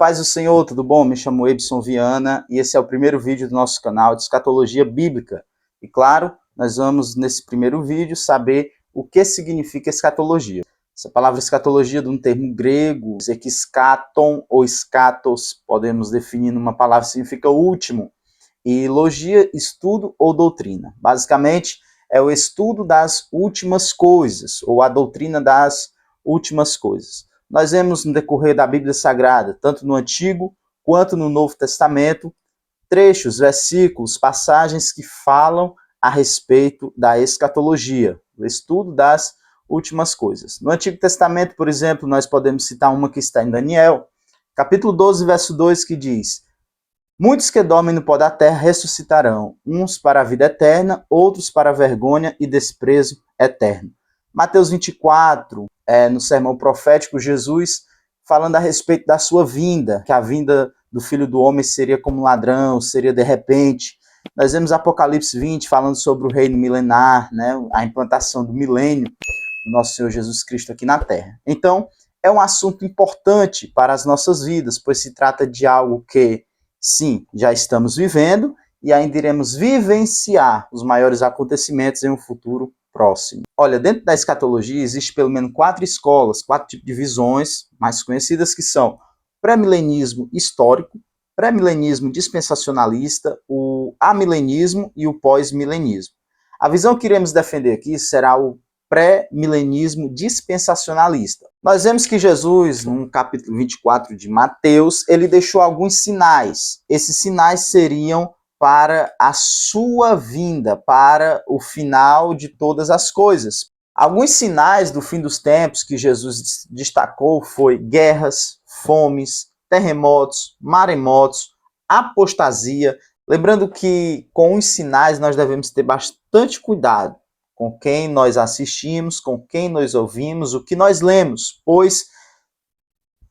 Paz do Senhor, tudo bom? Me chamo Ebson Viana e esse é o primeiro vídeo do nosso canal de escatologia bíblica. E claro, nós vamos nesse primeiro vídeo saber o que significa escatologia. Essa palavra escatologia é de um termo grego, dizer que escaton ou escatos, podemos definir numa palavra que significa último. E logia, estudo ou doutrina. Basicamente, é o estudo das últimas coisas, ou a doutrina das últimas coisas. Nós vemos no decorrer da Bíblia Sagrada, tanto no Antigo quanto no Novo Testamento, trechos, versículos, passagens que falam a respeito da escatologia, o estudo das últimas coisas. No Antigo Testamento, por exemplo, nós podemos citar uma que está em Daniel, capítulo 12, verso 2, que diz: muitos que dormem no pó da terra ressuscitarão, uns para a vida eterna, outros para a vergonha e desprezo eterno. Mateus 24, no sermão profético, Jesus falando a respeito da sua vinda, que a vinda do Filho do Homem seria como um ladrão, seria de repente. Nós vemos Apocalipse 20 falando sobre o reino milenar, né, a implantação do milênio do nosso Senhor Jesus Cristo aqui na Terra. Então, é um assunto importante para as nossas vidas, pois se trata de algo que, sim, já estamos vivendo e ainda iremos vivenciar os maiores acontecimentos em um futuro próximo. Olha, dentro da escatologia existe pelo menos 4 escolas, 4 tipos de visões mais conhecidas, que são pré-milenismo histórico, pré-milenismo dispensacionalista, o amilenismo e o pós-milenismo. A visão que iremos defender aqui será o pré-milenismo dispensacionalista. Nós vemos que Jesus, no capítulo 24 de Mateus, ele deixou alguns sinais. Esses sinais seriam para a sua vinda, para o final de todas as coisas. Alguns sinais do fim dos tempos que Jesus destacou foi guerras, fomes, terremotos, maremotos, apostasia. Lembrando que com os sinais nós devemos ter bastante cuidado com quem nós assistimos, com quem nós ouvimos, o que nós lemos, pois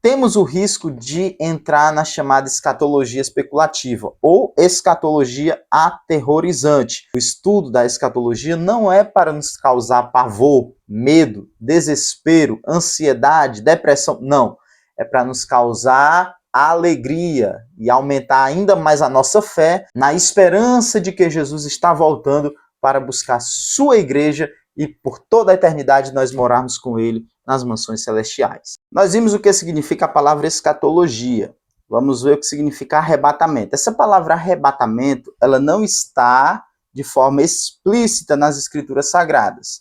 temos o risco de entrar na chamada escatologia especulativa ou escatologia aterrorizante. O estudo da escatologia não é para nos causar pavor, medo, desespero, ansiedade, depressão, não. É para nos causar alegria e aumentar ainda mais a nossa fé na esperança de que Jesus está voltando para buscar sua igreja e por toda a eternidade nós morarmos com ele nas mansões celestiais. Nós vimos o que significa a palavra escatologia. Vamos ver o que significa arrebatamento. Essa palavra arrebatamento, ela não está de forma explícita nas escrituras sagradas.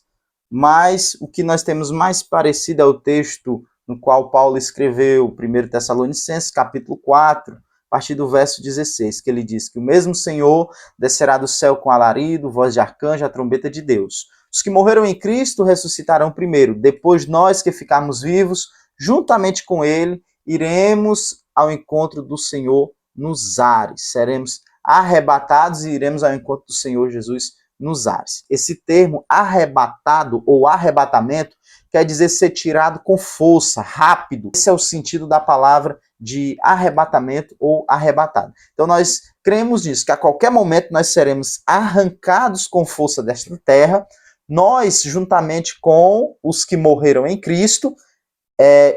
Mas o que nós temos mais parecido é o texto no qual Paulo escreveu 1 Tessalonicenses, capítulo 4, a partir do verso 16, que ele diz que o mesmo Senhor descerá do céu com alarido, voz de arcanjo, a trombeta de Deus. Os que morreram em Cristo ressuscitarão primeiro. Depois nós que ficarmos vivos, juntamente com ele, iremos ao encontro do Senhor nos ares. Seremos arrebatados e iremos ao encontro do Senhor Jesus nos ares. Esse termo arrebatado ou arrebatamento quer dizer ser tirado com força, rápido. Esse é o sentido da palavra de arrebatamento ou arrebatado. Então nós cremos nisso, que a qualquer momento nós seremos arrancados com força desta terra. Nós, juntamente com os que morreram em Cristo,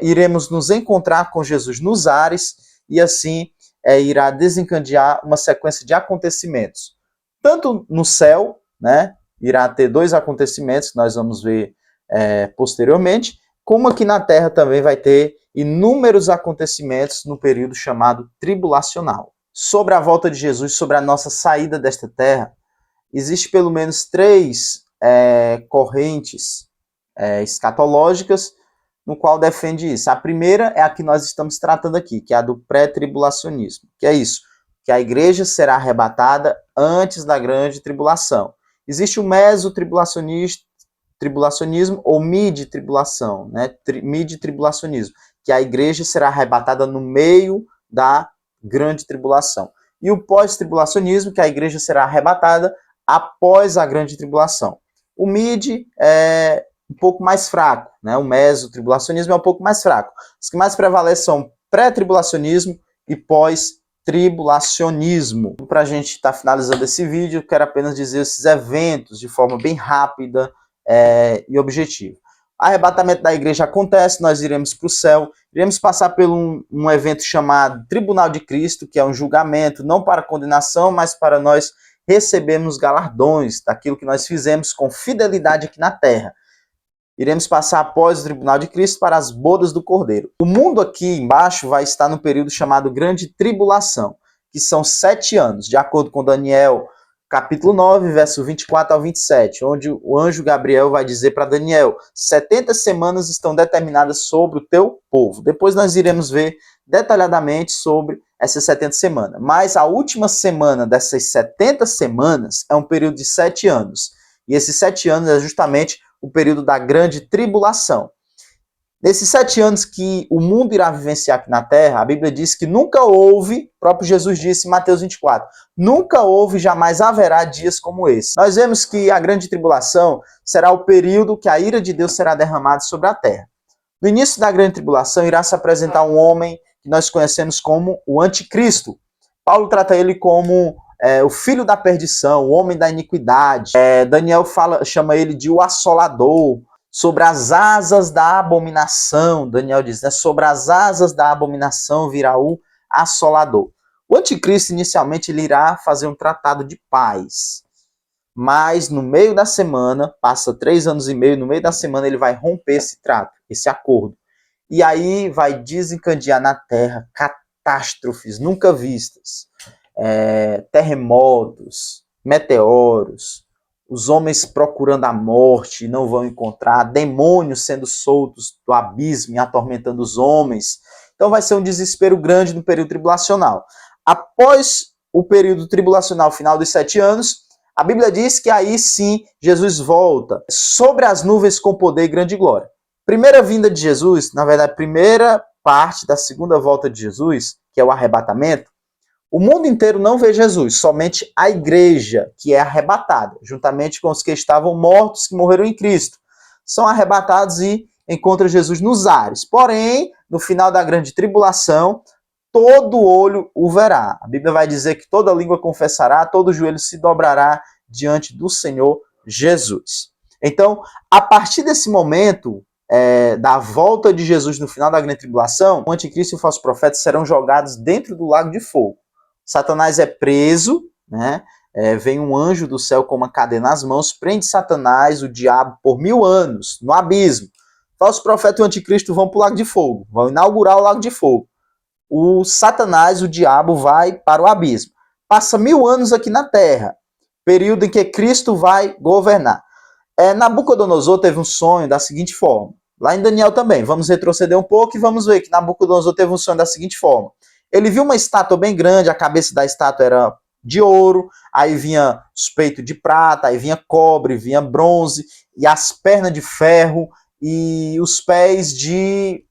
iremos nos encontrar com Jesus nos ares e assim irá desencadear uma sequência de acontecimentos. Tanto no céu, né, irá ter 2 acontecimentos que nós vamos ver posteriormente, como aqui na Terra também vai ter inúmeros acontecimentos no período chamado tribulacional. Sobre a volta de Jesus, sobre a nossa saída desta terra, existe pelo menos 3 correntes escatológicas no qual defende isso. A primeira é a que nós estamos tratando aqui, que é a do pré-tribulacionismo, que é isso, que a igreja será arrebatada antes da grande tribulação. Existe o mesotribulacionismo ou mid-tribulação, né? Mid-tribulacionismo, que a igreja será arrebatada no meio da grande tribulação. E o pós-tribulacionismo, que a igreja será arrebatada após a grande tribulação. O mid é um pouco mais fraco, né? O mesotribulacionismo é um pouco mais fraco. Os que mais prevalecem são pré-tribulacionismo e pós-tribulacionismo. Para a gente estar finalizando esse vídeo, eu quero apenas dizer esses eventos de forma bem rápida e objetiva. arrebatamento da igreja acontece, nós iremos para o céu, iremos passar por um evento chamado Tribunal de Cristo, que é um julgamento, não para condenação, mas para nós recebermos galardões daquilo que nós fizemos com fidelidade aqui na terra. Iremos passar após o Tribunal de Cristo para as bodas do Cordeiro. O mundo aqui embaixo vai estar no período chamado Grande Tribulação, que são 7 anos, de acordo com Daniel, capítulo 9, verso 24 ao 27, onde o anjo Gabriel vai dizer para Daniel, 70 semanas estão determinadas sobre o teu povo. Depois nós iremos ver detalhadamente sobre essas 70 semanas. Mas a última semana dessas 70 semanas é um período de 7 anos. E esses 7 anos é justamente o período da grande tribulação. Nesses 7 anos que o mundo irá vivenciar aqui na Terra, a Bíblia diz que nunca houve, o próprio Jesus disse em Mateus 24, nunca houve, jamais haverá dias como esse. Nós vemos que a grande tribulação será o período que a ira de Deus será derramada sobre a Terra. No início da grande tribulação irá se apresentar um homem que nós conhecemos como o anticristo. Paulo trata ele como o filho da perdição, o homem da iniquidade. Daniel chama ele de o assolador. Sobre as asas da abominação, Daniel diz, sobre as asas da abominação virá o assolador. O anticristo, inicialmente, ele irá fazer um tratado de paz. Mas, no meio da semana, passa 3 anos e meio, no meio da semana ele vai romper esse trato, esse acordo. E aí vai desencadear na terra catástrofes nunca vistas. Terremotos, meteoros, os homens procurando a morte e não vão encontrar, demônios sendo soltos do abismo e atormentando os homens. Então vai ser um desespero grande no período tribulacional. Após o período tribulacional, final dos 7 anos, a Bíblia diz que aí sim Jesus volta sobre as nuvens com poder e grande glória. Primeira vinda de Jesus, na verdade, primeira parte da segunda volta de Jesus, que é o arrebatamento, o mundo inteiro não vê Jesus, somente a igreja, que é arrebatada, juntamente com os que estavam mortos, que morreram em Cristo. São arrebatados e encontram Jesus nos ares. Porém, no final da grande tribulação, todo olho o verá. A Bíblia vai dizer que toda língua confessará, todo joelho se dobrará diante do Senhor Jesus. Então, a partir desse momento, da volta de Jesus no final da grande tribulação, o anticristo e o falso profeta serão jogados dentro do lago de fogo. Satanás é preso, né? Vem um anjo do céu com uma cadeia nas mãos, prende Satanás, o diabo, por 1000 anos, no abismo. O falso profeta e o anticristo vão para o lago de fogo, vão inaugurar o lago de fogo. O Satanás, o diabo, vai para o abismo. Passa 1000 anos aqui na terra, período em que Cristo vai governar. Nabucodonosor teve um sonho da seguinte forma, lá em Daniel também, vamos retroceder um pouco e vamos ver que Nabucodonosor teve um sonho da seguinte forma. Ele viu uma estátua bem grande, a cabeça da estátua era de ouro, aí vinha os peitos de prata, aí vinha cobre, vinha bronze, e as pernas de ferro, e os pés de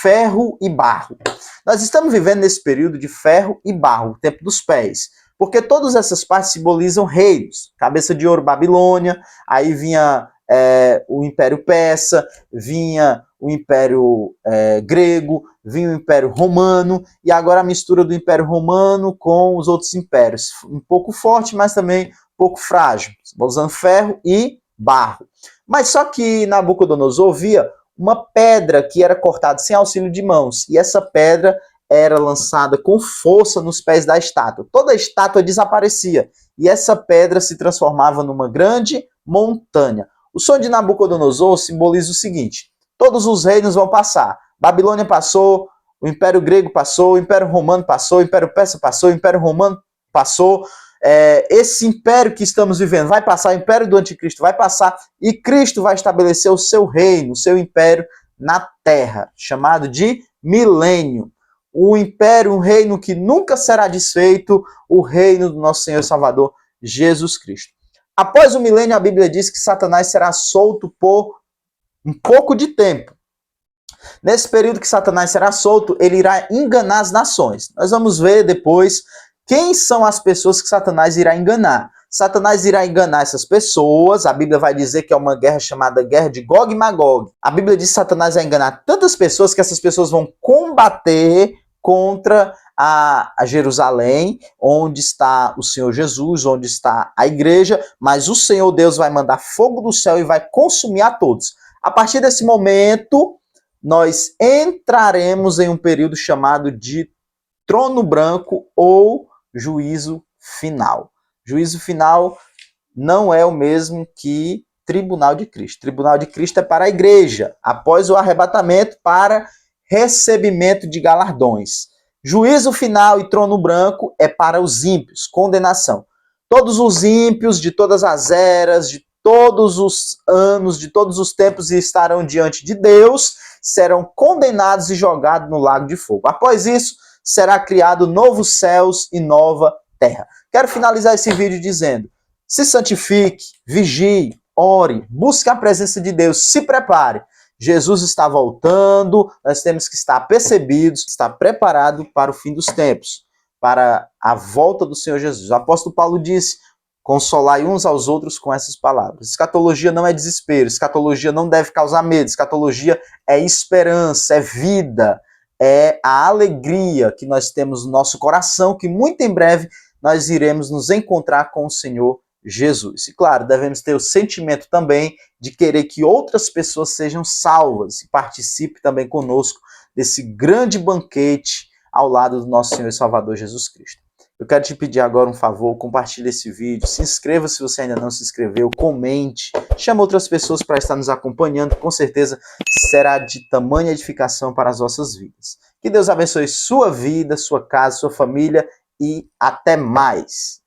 ferro e barro. Nós estamos vivendo nesse período de ferro e barro, o tempo dos pés, porque todas essas partes simbolizam reinos. Cabeça de ouro, Babilônia, aí vinha o Império Persa, vinha o Império Grego, vinha o Império Romano, e agora a mistura do Império Romano com os outros impérios. Um pouco forte, mas também um pouco frágil, usando ferro e barro. Mas só que Nabucodonosor via uma pedra que era cortada sem auxílio de mãos, e essa pedra era lançada com força nos pés da estátua. Toda a estátua desaparecia, e essa pedra se transformava numa grande montanha. O sonho de Nabucodonosor simboliza o seguinte: todos os reinos vão passar. Babilônia passou, o Império Grego passou, o Império Romano passou, o Império Persa passou, o Império Romano passou. Esse império que estamos vivendo vai passar, o Império do Anticristo vai passar, e Cristo vai estabelecer o seu reino, o seu império na Terra, chamado de milênio. Um império, um reino que nunca será desfeito, o reino do nosso Senhor e Salvador, Jesus Cristo. Após o milênio, a Bíblia diz que Satanás será solto por um pouco de tempo. Nesse período que Satanás será solto, ele irá enganar as nações. Nós vamos ver depois quem são as pessoas que Satanás irá enganar. Satanás irá enganar essas pessoas. A Bíblia vai dizer que é uma guerra chamada Guerra de Gog e Magog. A Bíblia diz que Satanás vai enganar tantas pessoas que essas pessoas vão combater contra a Jerusalém, onde está o Senhor Jesus, onde está a igreja, mas o Senhor Deus vai mandar fogo do céu e vai consumir a todos. A partir desse momento, nós entraremos em um período chamado de trono branco ou juízo final. Juízo final não é o mesmo que tribunal de Cristo. Tribunal de Cristo é para a igreja, após o arrebatamento, para recebimento de galardões. Juízo final e trono branco é para os ímpios, condenação. Todos os ímpios de todas as eras, de todos os anos, de todos os tempos estarão diante de Deus, serão condenados e jogados no lago de fogo. Após isso, será criado novos céus e nova terra. Quero finalizar esse vídeo dizendo: se santifique, vigie, ore, busque a presença de Deus, se prepare. Jesus está voltando, nós temos que estar apercebidos, estar preparado para o fim dos tempos, para a volta do Senhor Jesus. O apóstolo Paulo disse: consolai uns aos outros com essas palavras. Escatologia não é desespero, escatologia não deve causar medo, escatologia é esperança, é vida, é a alegria que nós temos no nosso coração, que muito em breve nós iremos nos encontrar com o Senhor Jesus. E claro, devemos ter o sentimento também de querer que outras pessoas sejam salvas e participe também conosco desse grande banquete ao lado do nosso Senhor e Salvador Jesus Cristo. Eu quero te pedir agora um favor, compartilhe esse vídeo, se inscreva se você ainda não se inscreveu, comente, chama outras pessoas para estar nos acompanhando, com certeza será de tamanha edificação para as vossas vidas. Que Deus abençoe sua vida, sua casa, sua família e até mais!